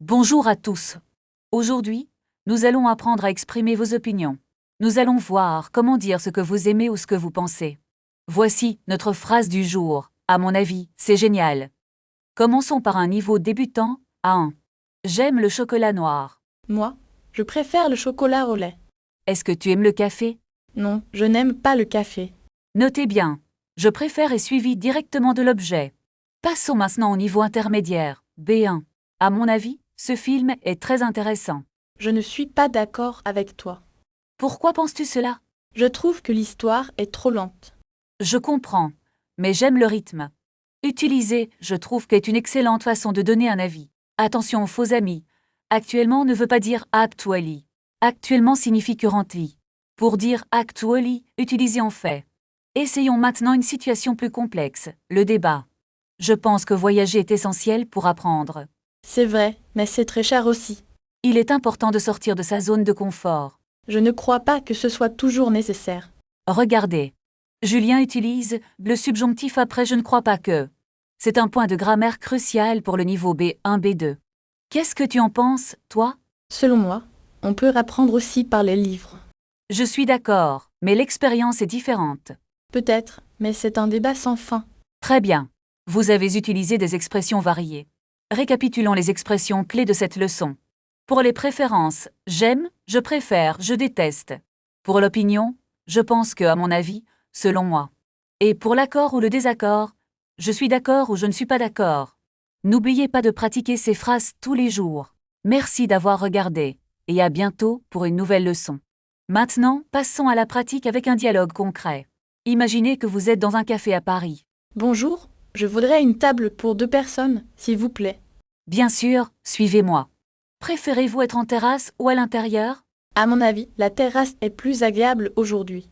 Bonjour à tous. Aujourd'hui, nous allons apprendre à exprimer vos opinions. Nous allons voir comment dire ce que vous aimez ou ce que vous pensez. Voici notre phrase du jour. À mon avis, c'est génial. Commençons par un niveau débutant, à 1. J'aime le chocolat noir. Moi, je préfère le chocolat au lait. Est-ce que tu aimes le café? Non, je n'aime pas le café. Notez bien. Je préfère est suivi directement de l'objet. Passons maintenant au niveau intermédiaire, B1. À mon avis, ce film est très intéressant. Je ne suis pas d'accord avec toi. Pourquoi penses-tu cela? Je trouve que l'histoire est trop lente. Je comprends, mais j'aime le rythme. Utiliser, je trouve qu'est une excellente façon de donner un avis. Attention aux faux amis. Actuellement ne veut pas dire actually. Actuellement signifie currently. Pour dire actually, utilisez en fait. Essayons maintenant une situation plus complexe, le débat. Je pense que voyager est essentiel pour apprendre. C'est vrai, mais c'est très cher aussi. Il est important de sortir de sa zone de confort. Je ne crois pas que ce soit toujours nécessaire. Regardez. Julien utilise le subjonctif après je ne crois pas que. C'est un point de grammaire crucial pour le niveau B1, B2. Qu'est-ce que tu en penses, toi? Selon moi, on peut apprendre aussi par les livres. Je suis d'accord, mais l'expérience est différente. Peut-être, mais c'est un débat sans fin. Très bien. Vous avez utilisé des expressions variées. Récapitulons les expressions clés de cette leçon. Pour les préférences, j'aime, je préfère, je déteste. Pour l'opinion, je pense que, à mon avis, selon moi. Et pour l'accord ou le désaccord, je suis d'accord ou je ne suis pas d'accord. N'oubliez pas de pratiquer ces phrases tous les jours. Merci d'avoir regardé, et à bientôt pour une nouvelle leçon. Maintenant, passons à la pratique avec un dialogue concret. Imaginez que vous êtes dans un café à Paris. Bonjour, je voudrais une table pour 2 personnes, s'il vous plaît. Bien sûr, suivez-moi. Préférez-vous être en terrasse ou à l'intérieur? À mon avis, la terrasse est plus agréable aujourd'hui.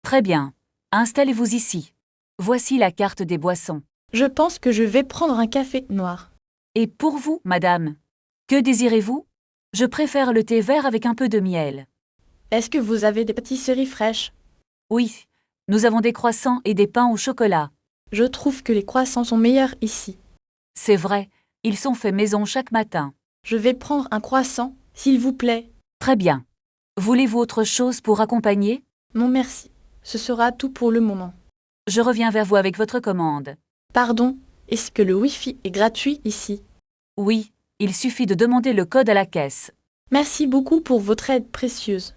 Très bien. Installez-vous ici. Voici la carte des boissons. Je pense que je vais prendre un café noir. Et pour vous, madame? Que désirez-vous? Je préfère le thé vert avec un peu de miel. Est-ce que vous avez des pâtisseries fraîches? Oui, nous avons des croissants et des pains au chocolat. Je trouve que les croissants sont meilleurs ici. C'est vrai, ils sont faits maison chaque matin. Je vais prendre un croissant, s'il vous plaît. Très bien. Voulez-vous autre chose pour accompagner? Non merci. Ce sera tout pour le moment. Je reviens vers vous avec votre commande. Pardon, est-ce que le Wi-Fi est gratuit ici? Oui, il suffit de demander le code à la caisse. Merci beaucoup pour votre aide précieuse.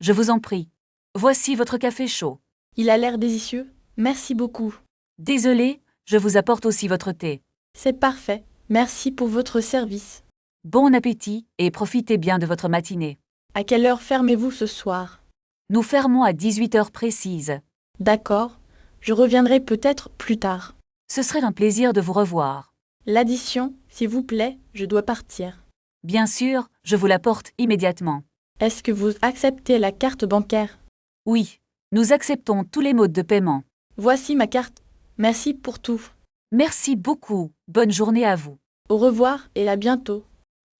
Je vous en prie. Voici votre café chaud. Il a l'air délicieux. Merci beaucoup. Désolé, je vous apporte aussi votre thé. C'est parfait. Merci pour votre service. Bon appétit et profitez bien de votre matinée. À quelle heure fermez-vous ce soir? Nous fermons à 18 heures précises. D'accord. Je reviendrai peut-être plus tard. Ce serait un plaisir de vous revoir. L'addition, s'il vous plaît, je dois partir. Bien sûr, je vous l'apporte immédiatement. Est-ce que vous acceptez la carte bancaire? Oui, nous acceptons tous les modes de paiement. Voici ma carte. Merci pour tout. Merci beaucoup, bonne journée à vous. Au revoir et à bientôt.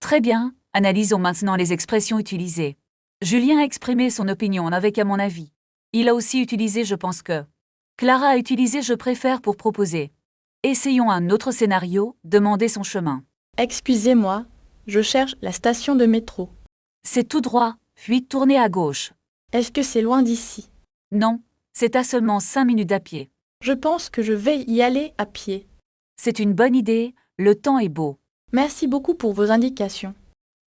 Très bien, analysons maintenant les expressions utilisées. Julien a exprimé son opinion avec à mon avis. Il a aussi utilisé je pense que. Clara a utilisé je préfère pour proposer. Essayons un autre scénario, demander son chemin. Excusez-moi, je cherche la station de métro. C'est tout droit, puis tournez à gauche. Est-ce que c'est loin d'ici? Non, c'est à seulement 5 minutes à pied. Je pense que je vais y aller à pied. C'est une bonne idée, le temps est beau. Merci beaucoup pour vos indications.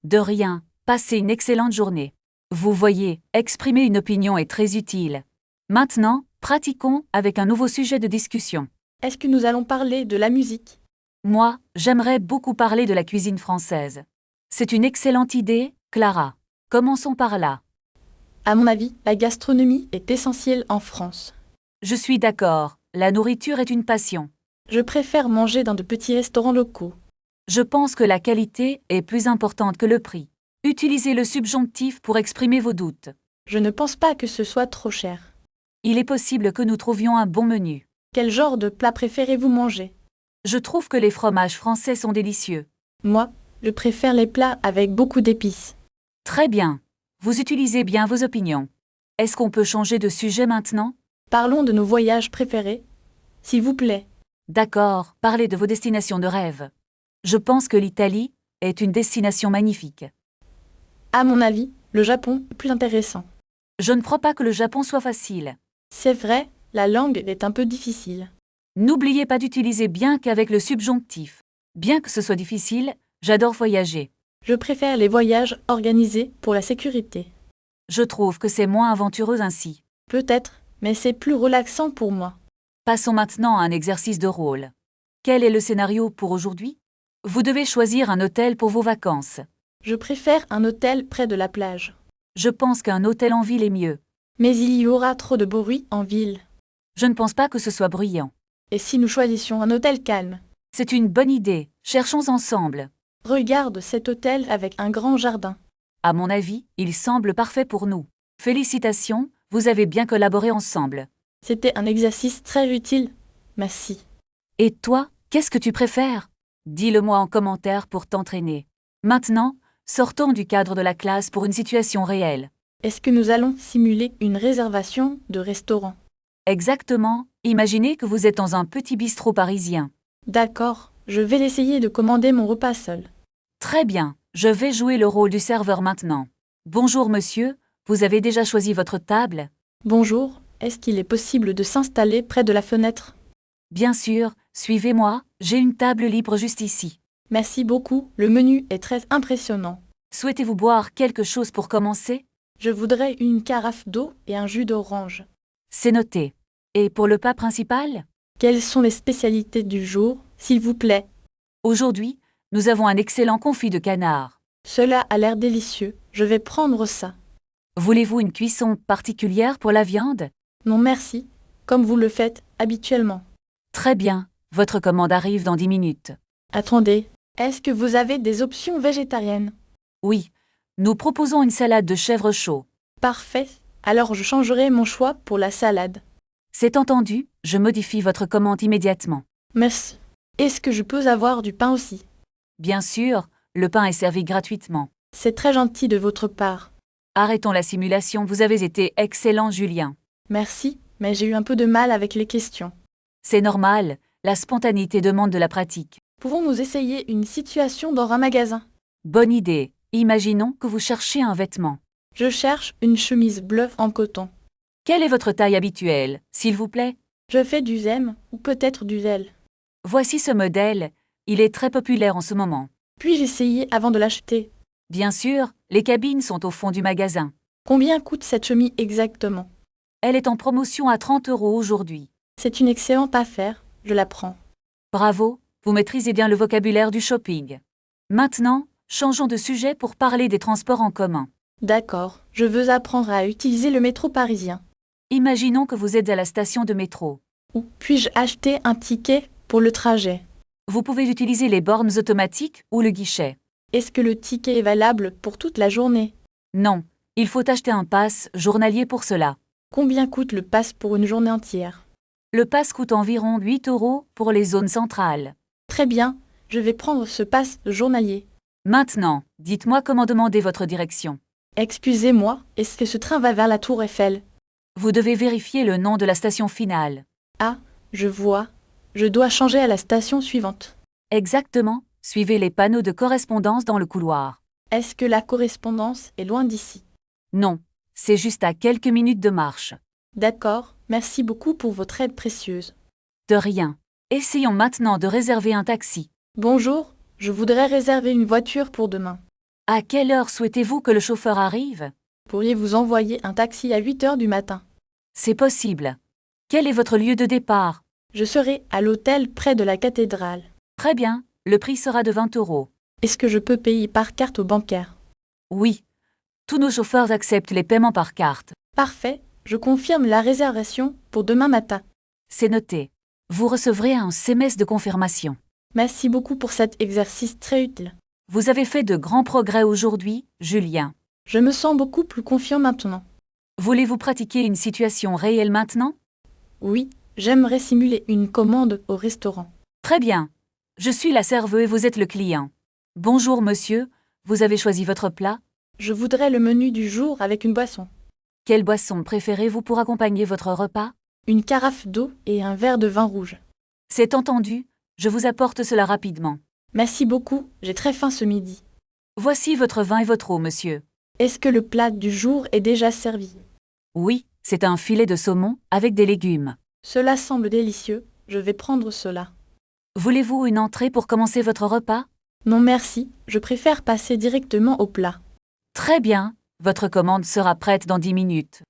De rien, passez une excellente journée. Vous voyez, exprimer une opinion est très utile. Maintenant, pratiquons avec un nouveau sujet de discussion. Est-ce que nous allons parler de la musique? Moi, j'aimerais beaucoup parler de la cuisine française. C'est une excellente idée, Clara. Commençons par là. À mon avis, la gastronomie est essentielle en France. Je suis d'accord, la nourriture est une passion. Je préfère manger dans de petits restaurants locaux. Je pense que la qualité est plus importante que le prix. Utilisez le subjonctif pour exprimer vos doutes. Je ne pense pas que ce soit trop cher. Il est possible que nous trouvions un bon menu. Quel genre de plat préférez-vous manger? Je trouve que les fromages français sont délicieux. Moi, je préfère les plats avec beaucoup d'épices. Très bien. Vous utilisez bien vos opinions. Est-ce qu'on peut changer de sujet maintenant? Parlons de nos voyages préférés. S'il vous plaît. D'accord, parlez de vos destinations de rêve. Je pense que l'Italie, est une destination magnifique. À mon avis, le Japon est plus intéressant. Je ne crois pas que le Japon soit facile. C'est vrai, la langue est un peu difficile. N'oubliez pas d'utiliser bien qu'avec le subjonctif. Bien que ce soit difficile, j'adore voyager. Je préfère les voyages organisés pour la sécurité. Je trouve que c'est moins aventureux ainsi. Peut-être, mais c'est plus relaxant pour moi. Passons maintenant à un exercice de rôle. Quel est le scénario pour aujourd'hui? Vous devez choisir un hôtel pour vos vacances. Je préfère un hôtel près de la plage. Je pense qu'un hôtel en ville est mieux. Mais il y aura trop de bruit en ville. Je ne pense pas que ce soit bruyant. Et si nous choisissions un hôtel calme? C'est une bonne idée. Cherchons ensemble. Regarde cet hôtel avec un grand jardin. À mon avis, il semble parfait pour nous. Félicitations, vous avez bien collaboré ensemble. C'était un exercice très utile. Merci. Et toi, qu'est-ce que tu préfères? Dis-le-moi en commentaire pour t'entraîner. Maintenant, sortons du cadre de la classe pour une situation réelle. Est-ce que nous allons simuler une réservation de restaurant? Exactement, imaginez que vous êtes dans un petit bistrot parisien. D'accord, je vais essayer de commander mon repas seul. Très bien, je vais jouer le rôle du serveur maintenant. Bonjour monsieur, vous avez déjà choisi votre table? Bonjour, est-ce qu'il est possible de s'installer près de la fenêtre? Bien sûr, suivez-moi, j'ai une table libre juste ici. Merci beaucoup, le menu est très impressionnant. Souhaitez-vous boire quelque chose pour commencer? Je voudrais une carafe d'eau et un jus d'orange. C'est noté. Et pour le plat principal? Quelles sont les spécialités du jour, s'il vous plaît? Aujourd'hui, nous avons un excellent confit de canard. Cela a l'air délicieux, je vais prendre ça. Voulez-vous une cuisson particulière pour la viande? Non merci, comme vous le faites habituellement. Très bien, votre commande arrive dans 10 minutes. Attendez, est-ce que vous avez des options végétariennes? Oui, nous proposons une salade de chèvre chaud. Parfait, alors je changerai mon choix pour la salade. C'est entendu, je modifie votre commande immédiatement. Merci. Est-ce que je peux avoir du pain aussi? Bien sûr, le pain est servi gratuitement. C'est très gentil de votre part. Arrêtons la simulation, vous avez été excellent Julien. Merci, mais j'ai eu un peu de mal avec les questions. C'est normal, la spontanéité demande de la pratique. Pouvons-nous essayer une situation dans un magasin? Bonne idée, imaginons que vous cherchez un vêtement. Je cherche une chemise bleue en coton. Quelle est votre taille habituelle, s'il vous plaît? Je fais du M ou peut-être du L. Voici ce modèle, il est très populaire en ce moment. Puis-je essayer avant de l'acheter? Bien sûr, les cabines sont au fond du magasin. Combien coûte cette chemise exactement? Elle est en promotion à 30 € aujourd'hui. C'est une excellente affaire, je la prends. Bravo, vous maîtrisez bien le vocabulaire du shopping. Maintenant, changeons de sujet pour parler des transports en commun. D'accord, je veux apprendre à utiliser le métro parisien. Imaginons que vous êtes à la station de métro. Où puis-je acheter un ticket pour le trajet? Vous pouvez utiliser les bornes automatiques ou le guichet. Est-ce que le ticket est valable pour toute la journée? Non, il faut acheter un pass journalier pour cela. Combien coûte le pass pour une journée entière? Le pass coûte environ 8 € pour les zones centrales. Très bien, je vais prendre ce pass journalier. Maintenant, dites-moi comment demander votre direction. Excusez-moi, est-ce que ce train va vers la Tour Eiffel? Vous devez vérifier le nom de la station finale. Ah, je vois. Je dois changer à la station suivante. Exactement, suivez les panneaux de correspondance dans le couloir. Est-ce que la correspondance est loin d'ici? Non, c'est juste à quelques minutes de marche. D'accord, merci beaucoup pour votre aide précieuse. De rien. Essayons maintenant de réserver un taxi. Bonjour, je voudrais réserver une voiture pour demain. À quelle heure souhaitez-vous que le chauffeur arrive? Pourriez-vous envoyer un taxi à 8 heures du matin? C'est possible. Quel est votre lieu de départ? Je serai à l'hôtel près de la cathédrale. Très bien, le prix sera de 20 €. Est-ce que je peux payer par carte ou bancaire? Oui. Tous nos chauffeurs acceptent les paiements par carte. Parfait, je confirme la réservation pour demain matin. C'est noté. Vous recevrez un SMS de confirmation. Merci beaucoup pour cet exercice très utile. Vous avez fait de grands progrès aujourd'hui, Julien. Je me sens beaucoup plus confiant maintenant. Voulez-vous pratiquer une situation réelle maintenant? Oui, j'aimerais simuler une commande au restaurant. Très bien. Je suis la serveuse et vous êtes le client. Bonjour monsieur, vous avez choisi votre plat? Je voudrais le menu du jour avec une boisson. Quelle boisson préférez-vous pour accompagner votre repas? Une carafe d'eau et un verre de vin rouge. C'est entendu, je vous apporte cela rapidement. Merci beaucoup, j'ai très faim ce midi. Voici votre vin et votre eau, monsieur. Est-ce que le plat du jour est déjà servi? Oui, c'est un filet de saumon avec des légumes. Cela semble délicieux, je vais prendre cela. Voulez-vous une entrée pour commencer votre repas? Non merci, je préfère passer directement au plat. Très bien, votre commande sera prête dans 10 minutes.